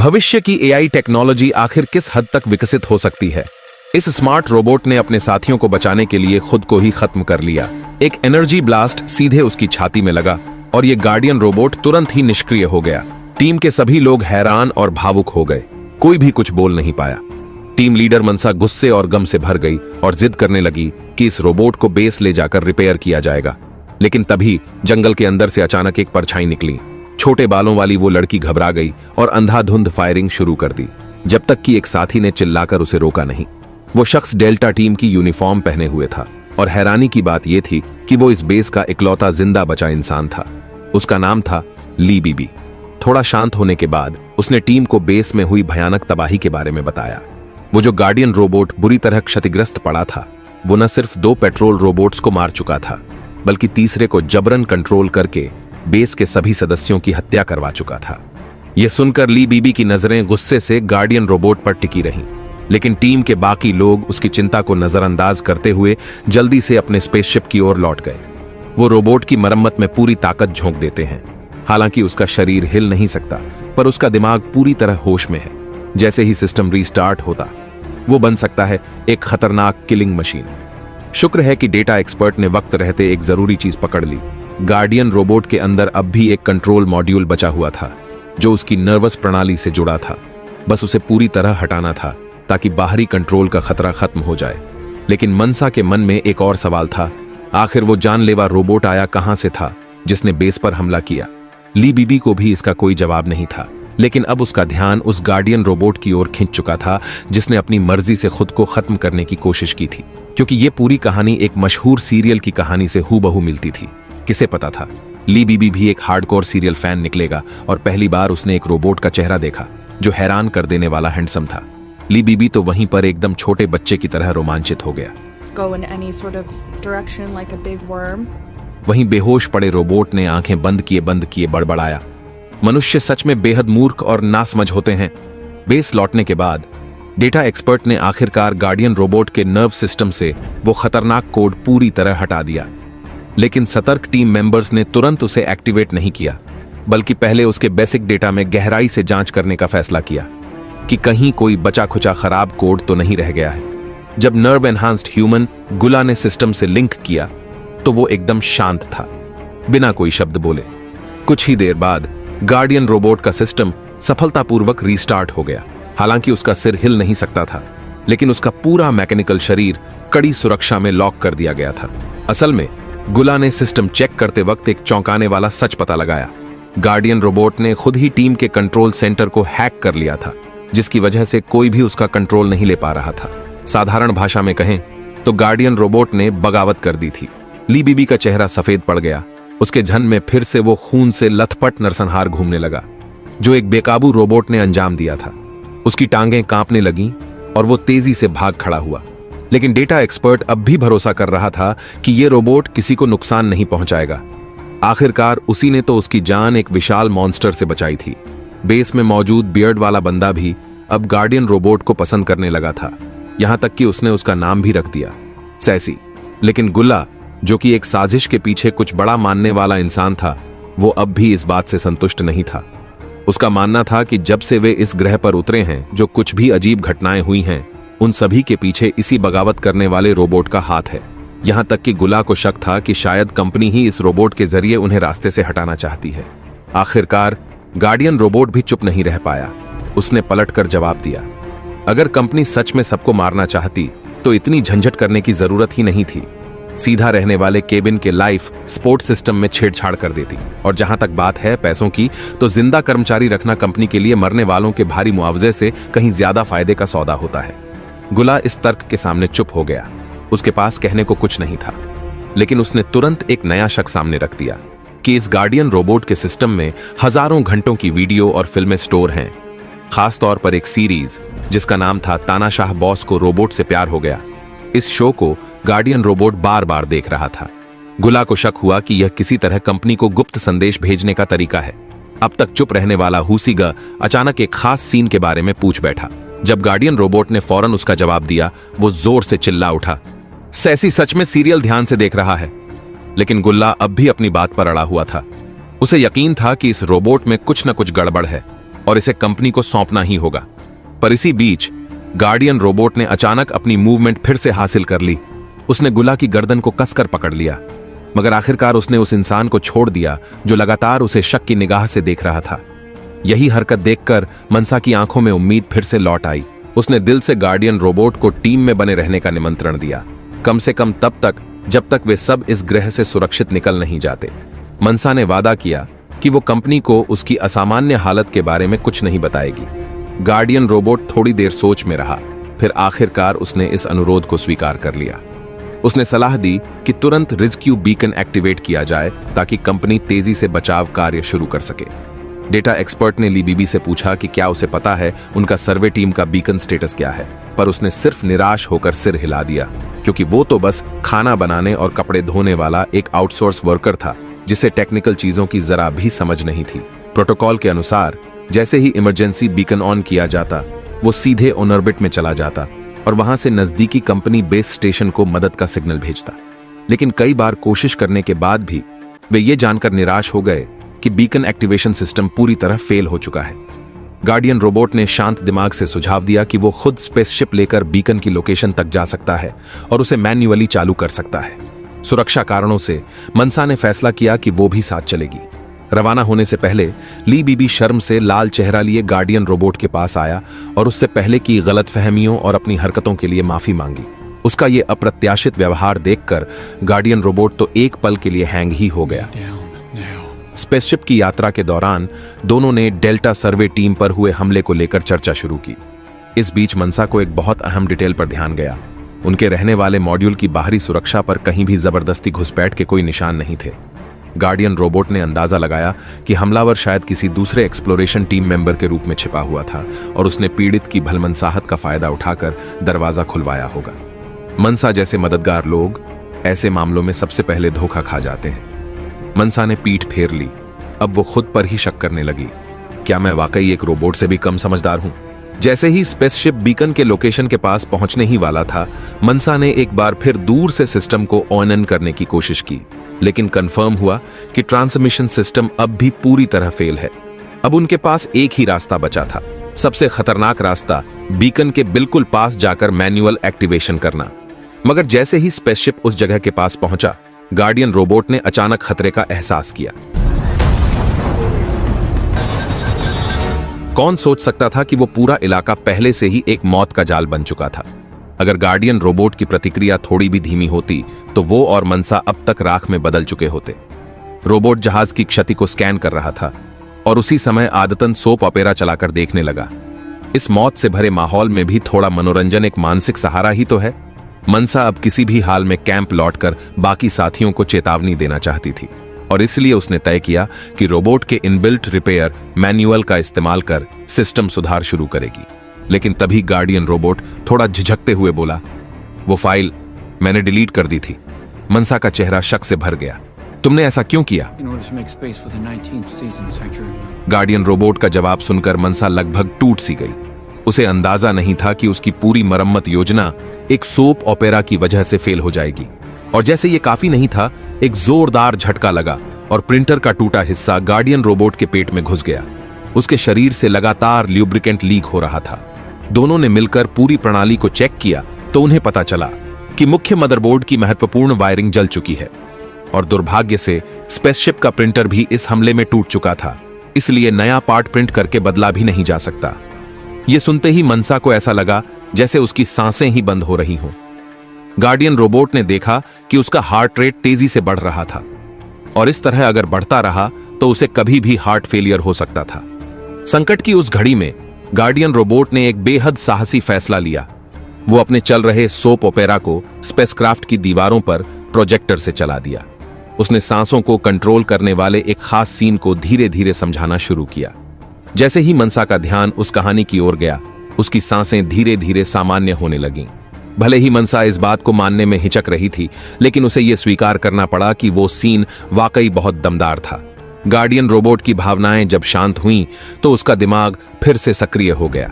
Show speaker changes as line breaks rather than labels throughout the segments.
भविष्य की AI technology आखिर किस हद तक विकसित हो सकती है? इस स्मार्ट रोबोट ने अपने साथियों को बचाने के लिए खुद को ही खत्म कर लिया। एक एनर्जी ब्लास्ट सीधे उसकी छाती में लगा और ये गार्डियन रोबोट तुरंत ही निष्क्रिय हो गया। टीम के सभी लोग हैरान और भावुक हो गए। कोई भी कुछ बोल नहीं पाया। टीम लीडर मनसा गुस्से और गम से भर गई और जिद करने लगी कि इस रोबोट को बेस ले जाकर रिपेयर किया जाएगा। लेकिन तभी जंगल के अंदर से अचानक एक परछाई निकली। छोटे बालों वाली वो लड़की घबरा गई और अंधाधुंध फायरिंग शुरू कर दी, जब तक कि एक साथी ने चिल्लाकर उसे रोका नहीं। वो शख्स डेल्टा टीम की यूनिफॉर्म पहने हुए था और हैरानी की बात यह थी कि वो इस बेस का इकलौता जिंदा बचा इंसान था। उसका नाम था ली बीबी। थोड़ा शांत होने के बाद उसने टीम को बेस में हुई भयानक तबाही के बारे में बताया। वो जो गार्डियन रोबोट बुरी तरह क्षतिग्रस्त पड़ा था, वो न सिर्फ 2 पेट्रोल रोबोट्स को मार चुका था, बल्कि तीसरे को जबरन कंट्रोल करके बेस के सभी सदस्यों की हत्या करवा चुका था। यह सुनकर ली बीबी की नजरें गुस्से से गार्डियन रोबोट पर टिकी रहीं, लेकिन टीम के बाकी लोग उसकी चिंता को नजरअंदाज करते हुए जल्दी से अपने स्पेसशिप की ओर लौट गए। वो रोबोट की मरम्मत में पूरी ताकत झोंक देते हैं। हालांकि उसका शरीर हिल नहीं सकता, पर उसका दिमाग पूरी तरह होश में है। जैसे ही सिस्टम रीस्टार्ट होता, वो बन सकता है एक खतरनाक किलिंग मशीन। शुक्र है कि डेटा एक्सपर्ट ने वक्त रहते एक जरूरी चीज पकड़ ली। गार्डियन रोबोट के अंदर अब भी एक कंट्रोल मॉड्यूल बचा हुआ था, जो उसकी नर्वस प्रणाली से जुड़ा था। बस उसे पूरी तरह हटाना था ताकि बाहरी कंट्रोल का खतरा खत्म हो जाए। लेकिन मनसा के मन में एक और सवाल था। आखिर वो जानलेवा रोबोट आया कहां से था जिसने बेस पर हमला किया? ली बीबी को भी इसका कोई जवाब नहीं था, लेकिन अब उसका ध्यान उस गार्डियन रोबोट की ओर खिंच चुका था जिसने अपनी मर्जी से खुद को खत्म करने की कोशिश की थी। क्योंकि ये पूरी कहानी एक मशहूर सीरियल की कहानी से हूबहू मिलती थी। किसे पता था ली बीबी भी एक हार्डकोर सीरियल फैन निकलेगा और पहली बार उसने एक रोबोट का चेहरा देखा जो हैरान कर देने वाला हैंडसम था। ली बीबी तो वहीं पर एकदम छोटे बच्चे की तरह रोमांचित हो गया।
Go in any sort of direction like a big worm.
वहीं बेहोश पड़े रोबोट ने आंखें बंद किए बड़बड़ाया, मनुष्य सच में बेहद मूर्ख और नासमझ होते हैं। बेस लौटने के बाद डेटा एक्सपर्ट ने आखिरकार गार्डियन रोबोट के नर्व सिस्टम से वो खतरनाक कोड पूरी तरह हटा दिया। लेकिन सतर्क टीम मेंबर्स ने तुरंत उसे एक्टिवेट नहीं किया, बल्कि पहले उसके बेसिक डेटा में गहराई से जांच करने का फैसला किया कि कहीं कोई बचा खुचा खराब कोड तो नहीं रह गया है। जब नर्व एनहांस्ड ह्यूमन गुला ने सिस्टम से लिंक किया तो वो एकदम शांत था, बिना कोई शब्द बोले। कुछ ही देर बाद गार्डियन रोबोट का सिस्टम सफलतापूर्वक रीस्टार्ट हो गया। हालांकि उसका सिर हिल नहीं सकता था, लेकिन उसका पूरा मैकेनिकल शरीर कड़ी सुरक्षा में लॉक कर दिया गया था। असल में गुला ने सिस्टम चेक करते वक्त एक चौंकाने वाला सच पता लगाया। गार्डियन रोबोट ने खुद ही टीम के कंट्रोल सेंटर को हैक कर लिया था, जिसकी वजह से कोई भी उसका कंट्रोल नहीं ले पा रहा था। साधारण भाषा में कहें तो गार्डियन रोबोट ने बगावत कर दी थी। ली बीबी का चेहरा सफेद पड़ गया। उसके झन में फिर से वो खून से लथपथ नरसंहार घूमने लगा जो एक बेकाबू रोबोट ने अंजाम दिया था। उसकी टांगें कांपने लगीं और वो तेजी से भाग खड़ा हुआ। लेकिन डेटा एक्सपर्ट अब भी भरोसा कर रहा था कि ये रोबोट किसी को नुकसान नहीं पहुंचाएगा। आखिरकार उसी ने तो उसकी जान एक विशाल मॉन्स्टर से बचाई थी। बेस में मौजूद बियर्ड वाला बंदा भी अब गार्डियन रोबोट को पसंद करने लगा था, यहां तक कि उसने उसका नाम भी रख दिया, सैसी। लेकिन गुल्ला, जो कि एक साजिश के पीछे कुछ बड़ा मानने वाला इंसान था, वो अब भी इस बात से संतुष्ट नहीं था। उसका मानना था कि जब से वे इस ग्रह पर उतरे हैं, जो कुछ भी अजीब घटनाएं हुई हैं, उन सभी के पीछे इसी बगावत करने वाले रोबोट का हाथ है। यहां तक कि गुला को शक था कि शायद कंपनी ही इस रोबोट के जरिए उन्हें रास्ते से हटाना चाहती है। आखिरकार गार्डियन रोबोट भी चुप नहीं रह पाया। उसने पलटकर जवाब दिया, अगर कंपनी सच में सबको मारना चाहती तो इतनी झंझट करने की जरूरत ही नहीं थी। सीधा रहने वाले केबिन के लाइफ सपोर्ट सिस्टम में छेड़छाड़ कर देती। और जहां तक बात है पैसों की, तो जिंदा कर्मचारी रखना कंपनी के लिए मरने वालों के भारी मुआवजे से कहीं ज्यादा फायदे का सौदा होता है। गुला इस तर्क के सामने चुप हो गया। उसके पास कहने को कुछ नहीं था। लेकिन उसने तुरंत एक नया शक सामने रख दिया कि इस गार्डियन रोबोट के सिस्टम में हजारों घंटों की वीडियो और फिल्में स्टोर हैं। खास तौर पर एक सीरीज जिसका नाम था तानाशाह बॉस को रोबोट से प्यार हो गया। इस शो को गार्डियन रोबोट बार बार देख रहा था। गुला को शक हुआ कि यह किसी तरह कंपनी को गुप्त संदेश भेजने का तरीका है। अब तक चुप रहने वाला हुसीगा अचानक एक खास सीन के बारे में पूछ बैठा। जब गार्डियन रोबोट ने फौरन उसका जवाब दिया, वो जोर से चिल्ला उठा, सैसी सच में सीरियल ध्यान से देख रहा है। लेकिन गुल्ला अब भी अपनी बात पर अड़ा हुआ था। उसे यकीन था कि इस रोबोट में कुछ न कुछ गड़बड़ है। और इसे कंपनी को सौंपना ही होगा। पर इसी बीच गार्डियन रोबोट ने अचानक अपनी मूवमेंट फिर से हासिल कर ली। उसने गुला की गर्दन को कसकर पकड़ लिया, मगर आखिरकार उसने उस इंसान को छोड़ दिया जो लगातार उसे शक की निगाह से देख रहा था। यही हरकत देखकर मनसा की आंखों में उम्मीद फिर से लौट आई। उसने दिल से गार्डियन रोबोट को टीम में बने रहने का निमंत्रण दिया, कम से कम तब तक जब तक वे सब इस ग्रह से सुरक्षित निकल नहीं जाते। मनसा ने वादा किया कि वो कंपनी को उसकी असामान्य हालत के बारे में कुछ नहीं बताएगी। गार्डियन रोबोट थोड़ी देर सोच में रहा, फिर आखिरकार उसने इस अनुरोध को स्वीकार कर लिया। उसने सलाह दी कि तुरंत रेस्क्यू बीकन एक्टिवेट किया जाए ताकि कंपनी तेजी से बचाव कार्य शुरू कर सके। डेटा एक्सपर्ट ने ली बीबी से पूछा कि क्या उसे पता है उनका सर्वे टीम का बीकन स्टेटस क्या है, पर उसने सिर्फ निराश होकर सिर हिला दिया, क्योंकि वो तो बस खाना बनाने और कपड़े धोने वाला एक आउटसोर्स वर्कर था जिसे टेक्निकल चीजों की जरा भी समझ नहीं थी। प्रोटोकॉल के अनुसार जैसे ही इमरजेंसी बीकन ऑन किया जाता, वो सीधे ऑन ऑर्बिट में चला जाता और वहां से नजदीकी कंपनी बेस स्टेशन को मदद का सिग्नल भेजता। लेकिन कई बार कोशिश करने के बाद भी वे ये जानकर निराश हो गए कि बीकन एक्टिवेशन सिस्टम पूरी तरह फेल हो चुका है। गार्डियन रोबोट ने शांत दिमाग से सुझाव दिया कि वो खुद स्पेसशिप लेकर बीकन की लोकेशन तक जा सकता है और उसे मैन्युअली चालू कर सकता है। सुरक्षा कारणों से मनसा ने फैसला किया कि वो भी साथ चलेगी। रवाना होने से पहले ली बीबी शर्म से लाल चेहरा लिए गार्डियन रोबोट के पास आया और उससे पहले की गलतफहमियों और अपनी हरकतों के लिए माफी मांगी। उसका ये अप्रत्याशित व्यवहार देखकर गार्डियन रोबोट तो एक पल के लिए हैंग ही हो गया। स्पेसशिप की यात्रा के दौरान दोनों ने डेल्टा सर्वे टीम पर हुए हमले को लेकर चर्चा शुरू की। इस बीच मनसा को एक बहुत अहम डिटेल पर ध्यान गया। उनके रहने वाले मॉड्यूल की बाहरी सुरक्षा पर कहीं भी जबरदस्ती घुसपैठ के कोई निशान नहीं थे। गार्डियन रोबोट ने अंदाजा लगाया कि हमलावर शायद किसी दूसरे एक्सप्लोरेशन टीम मेंबर के रूप में छिपा हुआ था और उसने पीड़ित की भलमनसाहत का फायदा उठाकर दरवाजा खुलवाया होगा। मनसा जैसे मददगार लोग ऐसे मामलों में सबसे पहले धोखा खा जाते हैं। मनसा ने पीठ फेर ली। अब वो खुद पर ही शक करने लगी, क्या मैं वाकई एक रोबोट से भी कम समझदार हूं? जैसे ही स्पेसशिप बीकन के लोकेशन के पास पहुंचने ही वाला था, मनसा ने एक बार फिर दूर से सिस्टम को ऑन करने की कोशिश की, लेकिन कंफर्म हुआ कि ट्रांसमिशन सिस्टम अब भी पूरी तरह फेल है। अब उनके पास एक ही रास्ता बचा था, सबसे खतरनाक रास्ता, बीकन के बिल्कुल पास जाकर मैन्युअल एक्टिवेशन करना। मगर जैसे ही स्पेसशिप उस जगह के पास पहुंचा, गार्डियन रोबोट ने अचानक खतरे का एहसास किया। कौन सोच सकता था कि वो पूरा इलाका पहले से ही एक मौत का जाल बन चुका था। अगर गार्डियन रोबोट की प्रतिक्रिया थोड़ी भी धीमी होती तो वो और मनसा अब तक राख में बदल चुके होते। रोबोट जहाज की क्षति को स्कैन कर रहा था और उसी समय आदतन सोप ऑपेरा चलाकर देखने लगा। इस मौत से भरे माहौल में भी थोड़ा मनोरंजन एक मानसिक सहारा ही तो है। मनसा अब किसी भी हाल में कैंप लौटकर बाकी साथियों को चेतावनी देना चाहती थी और इसलिए उसने तय किया कि रोबोट के इनबिल्ट रिपेयर मैन्युअल का इस्तेमाल कर सिस्टम सुधार शुरू करेगी। लेकिन तभी गार्डियन रोबोट थोड़ा झिझकते हुए बोला, वो फाइल मैंने डिलीट कर दी थी। मनसा का चेहरा शक से भर गया। तुमने ऐसा क्यों किया? गार्डियन रोबोट का जवाब सुनकर मनसा लगभग टूट सी गई। उसे अंदाजा नहीं था कि उसकी पूरी मरम्मत योजना एक सोप ऑपेरा की वजह से फेल हो जाएगी। और जैसे ये काफी नहीं था, एक जोरदार झटका लगा और प्रिंटर का टूटा हिस्सा गार्डियन रोबोट के पेट में घुस गया। उसके शरीर से लगातार ल्यूब्रिकेंट लीक हो रहा था। दोनों ने मिलकर पूरी प्रणाली को चेक किया तो उन्हें पता चला कि मुख्य मदरबोर्ड की महत्वपूर्ण वायरिंग जल चुकी है और दुर्भाग्य से स्पेसशिप का प्रिंटर भी इस हमले में टूट चुका था, इसलिए नया पार्ट प्रिंट करके बदला भी नहीं जा सकता। यह सुनते ही मनसा को ऐसा लगा जैसे उसकी सांसें ही बंद हो रही हों। गार्डियन रोबोट ने देखा कि उसका हार्ट रेट तेजी से बढ़ रहा था और इस तरह अगर बढ़ता रहा तो उसे कभी भी हार्ट फेलियर हो सकता था। संकट की उस घड़ी में गार्डियन रोबोट ने एक बेहद साहसी फैसला लिया। वो अपने चल रहे सोप ओपेरा को स्पेसक्राफ्ट की दीवारों पर प्रोजेक्टर से चला दिया। उसने सांसों को कंट्रोल करने वाले एक खास सीन को धीरे धीरे समझाना शुरू किया। जैसे ही मनसा का ध्यान उस कहानी की ओर गया, उसकी सांसें धीरे धीरे सामान्य होने लगीं। भले ही मनसा इस बात को मानने में हिचक रही थी, लेकिन उसे यह स्वीकार करना पड़ा कि वो सीन वाकई बहुत दमदार था। गार्डियन रोबोट की भावनाएं जब शांत हुईं तो उसका दिमाग फिर से सक्रिय हो गया।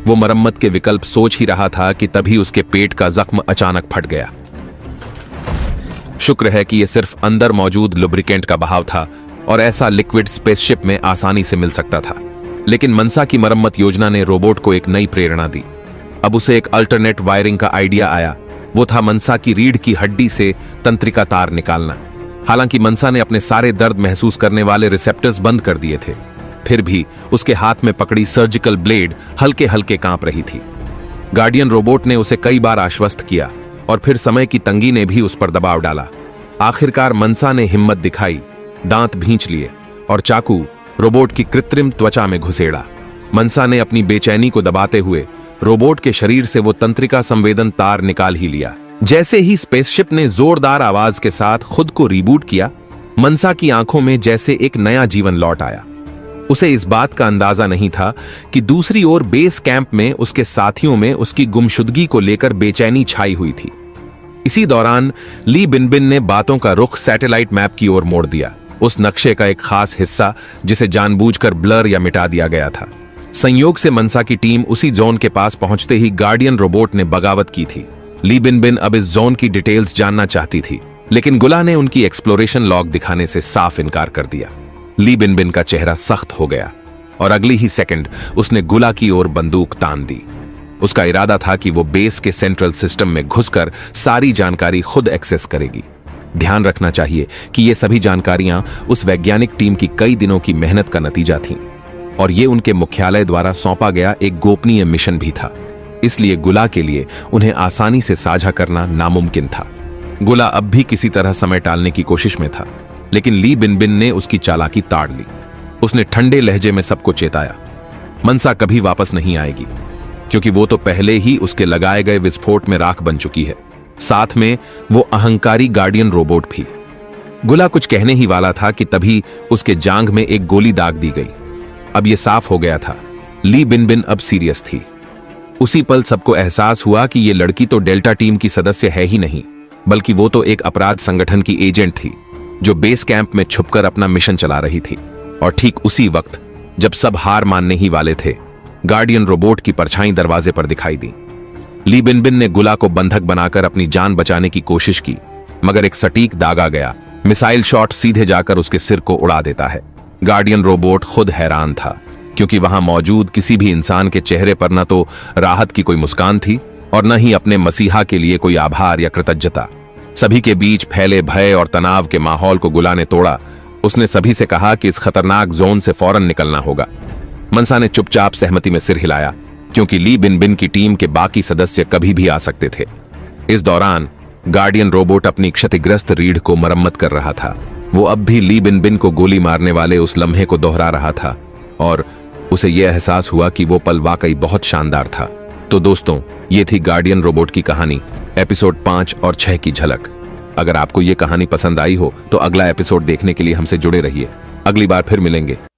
वो मरम्मत के विकल्प सोच ही रहा था कि तभी उसके पेट का जख्म अचानक फट गया। शुक्र है कि यह सिर्फ अंदर मौजूद लुब्रिकेंट का बहाव था और ऐसा लिक्विड स्पेसशिप में आसानी से मिल सकता था। लेकिन मनसा की मरम्मत योजना ने रोबोट को एक नई प्रेरणा दी। अब उसे एक अल्टरनेट वायरिंग का आइडिया आया। वो था मनसा की रीढ़ की हड्डी से तंत्रिका तार निकालना। हालांकि मनसा ने अपने सारे दर्द महसूस करने वाले रिसेप्टर्स बंद कर दिए थे, फिर भी उसके हाथ में पकड़ी सर्जिकल ब्लेड हल्के हल्के कांप रही थी। गार्डियन रोबोट ने उसे कई बार आश्वस्त किया और फिर समय की तंगी ने भी उस पर दबाव डाला। आखिरकार मनसा ने हिम्मत दिखाई, दांत भींच लिए और चाकू रोबोट की कृत्रिम त्वचा में घुसेड़ा। मनसा ने अपनी बेचैनी को दबाते हुए रोबोट के शरीर से वो तंत्रिका संवेदन तार निकाल ही लिया। जैसे ही स्पेसशिप ने जोरदार आवाज के साथ खुद को रिबूट किया, मनसा की आंखों में जैसे एक नया जीवन लौट आया। उसे इस बात का अंदाजा नहीं था कि दूसरी ओर बेस कैंप में उसके साथियों में उसकी गुमशुदगी को लेकर बेचैनी छाई हुई थी। इसी दौरान ली बिनबिन ने बातों का रुख सैटेलाइट मैप की ओर मोड़ दिया, उस नक्शे का एक खास हिस्सा जिसे जानबूझकर ब्लर या मिटा दिया गया था। संयोग से मनसा की टीम उसी जोन के पास पहुंचते ही गार्डियन रोबोट ने बगावत की थी। ली बिनबिन अब इस जोन की डिटेल्स जानना चाहती थी, लेकिन गुला ने उनकी एक्सप्लोरेशन लॉग दिखाने से साफ इनकार कर दिया। ली बिनबिन का चेहरा सख्त हो गया और अगली ही सेकंड उसने गुला की ओर बंदूक तान दी। उसका इरादा था कि वो बेस के सेंट्रल सिस्टम में घुसकर सारी जानकारी खुद एक्सेस करेगी। ध्यान रखना चाहिए कि ये सभी जानकारियां उस वैज्ञानिक टीम की कई दिनों की मेहनत का नतीजा थीं और ये उनके मुख्यालय द्वारा सौंपा गया एक गोपनीय मिशन भी था। इसलिए गुला के लिए उन्हें आसानी से साझा करना नामुमकिन था। गुला अब भी किसी तरह समय टालने की कोशिश में था, लेकिन ली बिनबिन ने उसकी चालाकी ताड़ ली। उसने ठंडे लहजे में सबको चेताया, मनसा कभी वापस नहीं आएगी, क्योंकि वो तो पहले ही उसके लगाए गए विस्फोट में राख बन चुकी है। साथ में वो अहंकारी गार्डियन रोबोट भी। गुला कुछ कहने ही वाला था कि तभी उसके जांघ में एक गोली दाग दी गई। अब यह साफ हो गया था, ली बिनबिन अब सीरियस थी। उसी पल सबको एहसास हुआ कि ये लड़की तो डेल्टा टीम की सदस्य है ही नहीं, बल्कि वो तो एक अपराध संगठन की एजेंट थी जो बेस कैंप में छुपकर अपना मिशन चला रही थी। और ठीक उसी वक्त जब सब हार मानने ही वाले थे, गार्डियन रोबोट की परछाई दरवाजे पर दिखाई दी। ली बिनबिन ने गुला को बंधक बनाकर अपनी जान बचाने की कोशिश की, मगर एक सटीक दागा गया मिसाइल शॉट सीधे जाकर उसके सिर को उड़ा देता है। गार्डियन रोबोट खुद हैरान था, क्योंकि वहां मौजूद किसी भी इंसान के चेहरे पर न तो राहत की कोई मुस्कान थी और न ही अपने मसीहा के लिए कोई आभार या कृतज्ञता। सभी के बीच फैले भय और तनाव के माहौल को गुला ने तोड़ा। उसने सभी से कहा कि इस खतरनाक जोन से फौरन निकलना होगा। मनसा ने चुपचाप सहमति में सिर हिलाया, क्योंकि ली बिनबिन की टीम के बाकी सदस्य कभी भी आ सकते थे। इस दौरान गार्डियन रोबोट अपनी क्षतिग्रस्त रीढ़ को मरम्मत कर रहा था। वो अब भी ली बिनबिन को गोली मारने वाले उस लम्हे को दोहरा रहा था और उसे यह एहसास हुआ कि वो पल वाकई बहुत शानदार था। तो दोस्तों, ये थी गार्डियन रोबोट की कहानी, एपिसोड 5 और 6 की झलक। अगर आपको ये कहानी पसंद आई हो तो अगला एपिसोड देखने के लिए हमसे जुड़े रहिए। अगली बार फिर मिलेंगे।